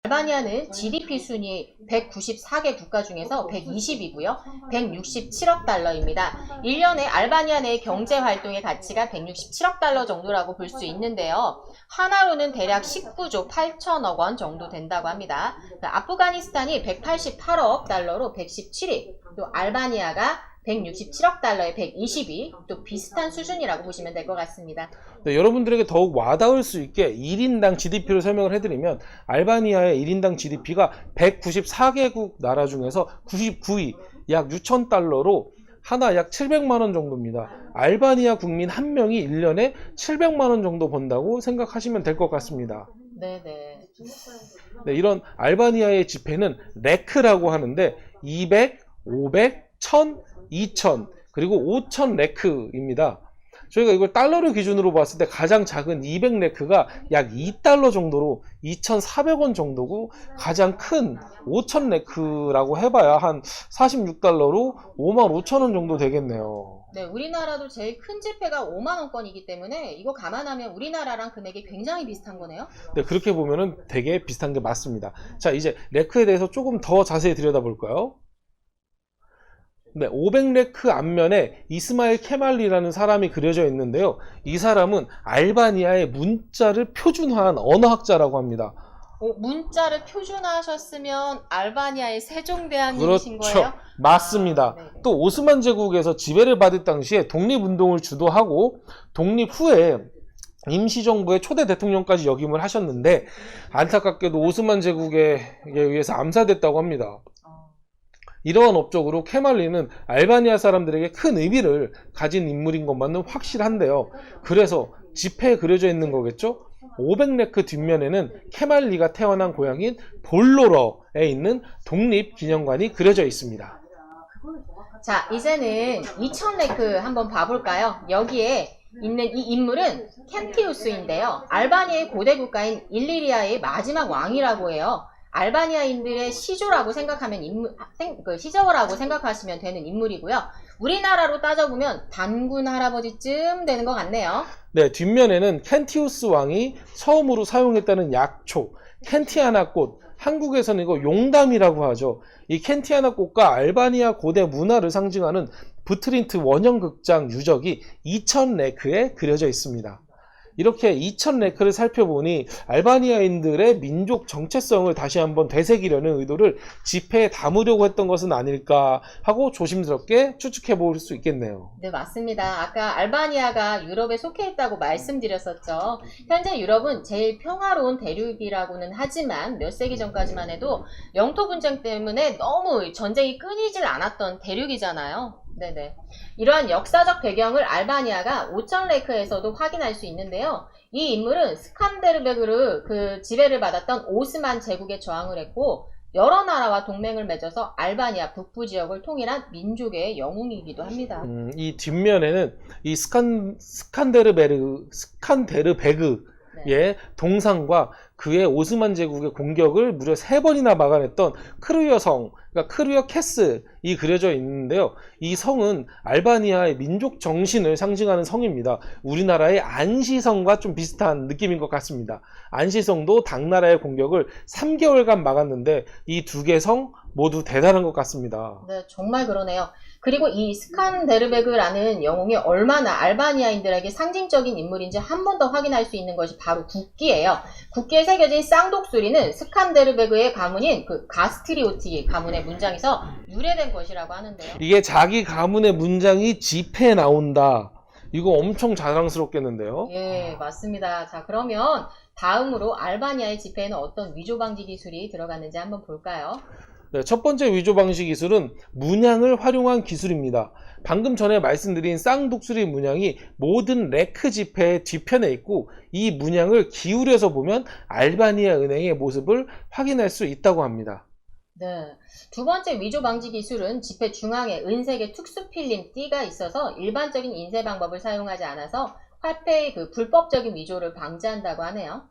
알바니아는 GDP 순위 194개 국가 중에서 120이고요. 167억 달러입니다. 1년에 알바니아 내 경제활동의 가치가 167억 달러 정도라고 볼 수 있는데요. 하나로는 대략 19조 8천억 원 정도 된다고 합니다. 아프가니스탄이 188억 달러로 117위, 또 알바니아가 167억 달러에 120위, 또 비슷한 수준이라고 보시면 될 것 같습니다. 네, 여러분들에게 더욱 와닿을 수 있게 1인당 GDP를 설명을 해드리면 알바니아의 1인당 GDP가 194개국 나라 중에서 99위, 약 6천 달러로 하나 약 700만 원 정도입니다. 알바니아 국민 한 명이 1년에 700만 원 정도 번다고 생각하시면 될 것 같습니다. 네네. 네, 이런 알바니아의 지폐는 레크라고 하는데 200, 500, 1000, 2000 그리고 5000 레크입니다. 저희가 이걸 달러를 기준으로 봤을 때 가장 작은 200레크가 약 2달러 정도로 2,400원 정도고, 가장 큰 5000레크라고 해봐야 한 46달러로 55,000원 정도 되겠네요. 네, 우리나라도 제일 큰 지폐가 5만 원권이기 때문에 이거 감안하면 우리나라랑 금액이 굉장히 비슷한 거네요. 네, 그렇게 보면은 되게 비슷한 게 맞습니다. 자, 이제 레크에 대해서 조금 더 자세히 들여다볼까요? 네, 500레크 앞면에 이스마일 케말리라는 사람이 그려져 있는데요. 이 사람은 알바니아의 문자를 표준화한 언어학자라고 합니다. 문자를 표준화하셨으면 알바니아의 세종대왕님이신 그렇죠. 거예요? 맞습니다. 네. 또 오스만 제국에서 지배를 받을 당시에 독립운동을 주도하고 독립 후에 임시정부의 초대 대통령까지 역임을 하셨는데, 안타깝게도 오스만 제국에 의해서 암살됐다고 합니다. 이러한 업적으로 케말리는 알바니아 사람들에게 큰 의미를 가진 인물인 것만은 확실한데요. 그래서 지폐에 그려져 있는 거겠죠? 500레크 뒷면에는 케말리가 태어난 고향인 볼로러에 있는 독립기념관이 그려져 있습니다. 자, 이제는 2000레크 한번 봐볼까요? 여기에 있는 이 인물은 켄티우스인데요. 알바니아의 고대 국가인 일리리아의 마지막 왕이라고 해요. 알바니아인들의 시조라고 생각하면 시조라고 생각하시면 되는 인물이고요. 우리나라로 따져보면 단군 할아버지쯤 되는 것 같네요. 네, 뒷면에는 켄티우스 왕이 처음으로 사용했다는 약초, 켄티아나 꽃, 한국에서는 이거 용담이라고 하죠. 이 켄티아나 꽃과 알바니아 고대 문화를 상징하는 부트린트 원형 극장 유적이 2000레크에 그려져 있습니다. 이렇게 2000레크를 살펴보니 알바니아인들의 민족 정체성을 다시 한번 되새기려는 의도를 지폐에 담으려고 했던 것은 아닐까 하고 조심스럽게 추측해 볼 수 있겠네요. 네, 맞습니다. 아까 알바니아가 유럽에 속해 있다고 말씀드렸었죠. 현재 유럽은 제일 평화로운 대륙이라고는 하지만 몇 세기 전까지만 해도 영토 분쟁 때문에 너무 전쟁이 끊이질 않았던 대륙이잖아요. 네네. 이러한 역사적 배경을 알바니아가 5000레크에서도 확인할 수 있는데요. 이 인물은 스칸데르베그를 지배를 받았던 오스만 제국에 저항을 했고, 여러 나라와 동맹을 맺어서 알바니아 북부 지역을 통일한 민족의 영웅이기도 합니다. 이 뒷면에는 이 스칸데르베그의 네. 동상과 그의 오스만 제국의 공격을 무려 3번이나 막아냈던 크루여 성, 그러니까 크루여 캐슬이 그려져 있는데요. 이 성은 알바니아의 민족 정신을 상징하는 성입니다. 우리나라의 안시성과 좀 비슷한 느낌인 것 같습니다. 안시성도 당나라의 공격을 3개월간 막았는데 이 두 개 성 모두 대단한 것 같습니다. 네, 정말 그러네요. 그리고 이 스칸데르베그라는 영웅이 얼마나 알바니아인들에게 상징적인 인물인지 한 번 더 확인할 수 있는 것이 바로 국기예요. 국기에 새겨진 쌍독수리는 스칸데르베그의 가문인 그 가스트리오티 가문의 문장에서 유래된 것이라고 하는데요. 이게 자기 가문의 문장이 지폐에 나온다. 이거 엄청 자랑스럽겠는데요. 예, 맞습니다. 자, 그러면 다음으로 알바니아의 지폐에는 어떤 위조 방지 기술이 들어갔는지 한번 볼까요? 네, 첫 번째 위조 방식 기술은 문양을 활용한 기술입니다. 방금 전에 말씀드린 쌍독수리 문양이 모든 레크 지폐의 뒤편에 있고, 이 문양을 기울여서 보면 알바니아 은행의 모습을 확인할 수 있다고 합니다. 네. 두 번째 위조 방지 기술은 지폐 중앙에 은색의 특수 필름 띠가 있어서 일반적인 인쇄 방법을 사용하지 않아서 화폐의 그 불법적인 위조를 방지한다고 하네요.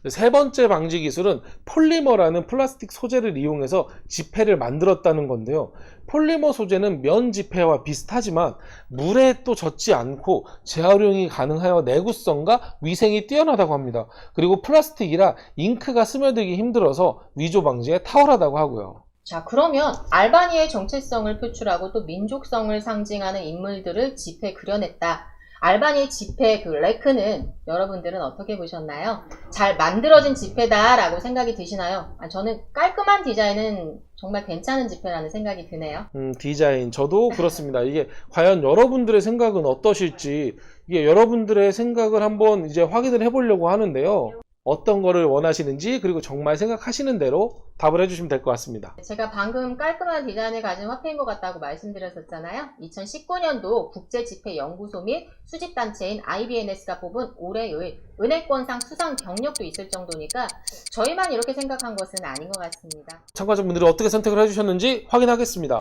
세 번째 방지 기술은 폴리머라는 플라스틱 소재를 이용해서 지폐를 만들었다는 건데요. 폴리머 소재는 면 지폐와 비슷하지만 물에 또 젖지 않고 재활용이 가능하여 내구성과 위생이 뛰어나다고 합니다. 그리고 플라스틱이라 잉크가 스며들기 힘들어서 위조 방지에 탁월하다고 하고요. 자, 그러면 알바니아의 정체성을 표출하고 또 민족성을 상징하는 인물들을 지폐에 그려냈다. 알바니아의 지폐 그 레크는 여러분들은 어떻게 보셨나요? 잘 만들어진 지폐다라고 생각이 드시나요? 저는 깔끔한 디자인은 정말 괜찮은 지폐라는 생각이 드네요. 디자인 저도 그렇습니다. 이게 과연 여러분들의 생각은 어떠실지 이게 여러분들의 생각을 한번 이제 확인을 해보려고 하는데요. 어떤 거를 원하시는지 그리고 정말 생각하시는 대로 답을 해주시면 될 것 같습니다. 제가 방금 깔끔한 디자인을 가진 화폐인 것 같다고 말씀드렸었잖아요. 2019년도 국제지폐연구소 및 수집단체인 IBNS가 뽑은 올해의 은행권상 수상 경력도 있을 정도니까 저희만 이렇게 생각한 것은 아닌 것 같습니다. 참가자분들이 어떻게 선택을 해주셨는지 확인하겠습니다.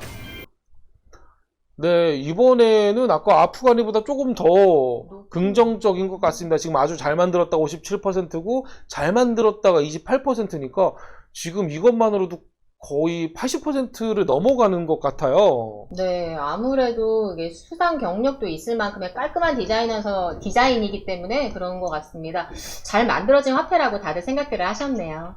네, 이번에는 아까 아프가니보다 조금 더 긍정적인 것 같습니다. 지금 아주 잘 만들었다가 57%고 잘 만들었다가 28%니까 지금 이것만으로도 거의 80%를 넘어가는 것 같아요. 네, 아무래도 이게 수상 경력도 있을 만큼의 깔끔한 디자인이기 때문에 그런 것 같습니다. 잘 만들어진 화폐라고 다들 생각들을 하셨네요.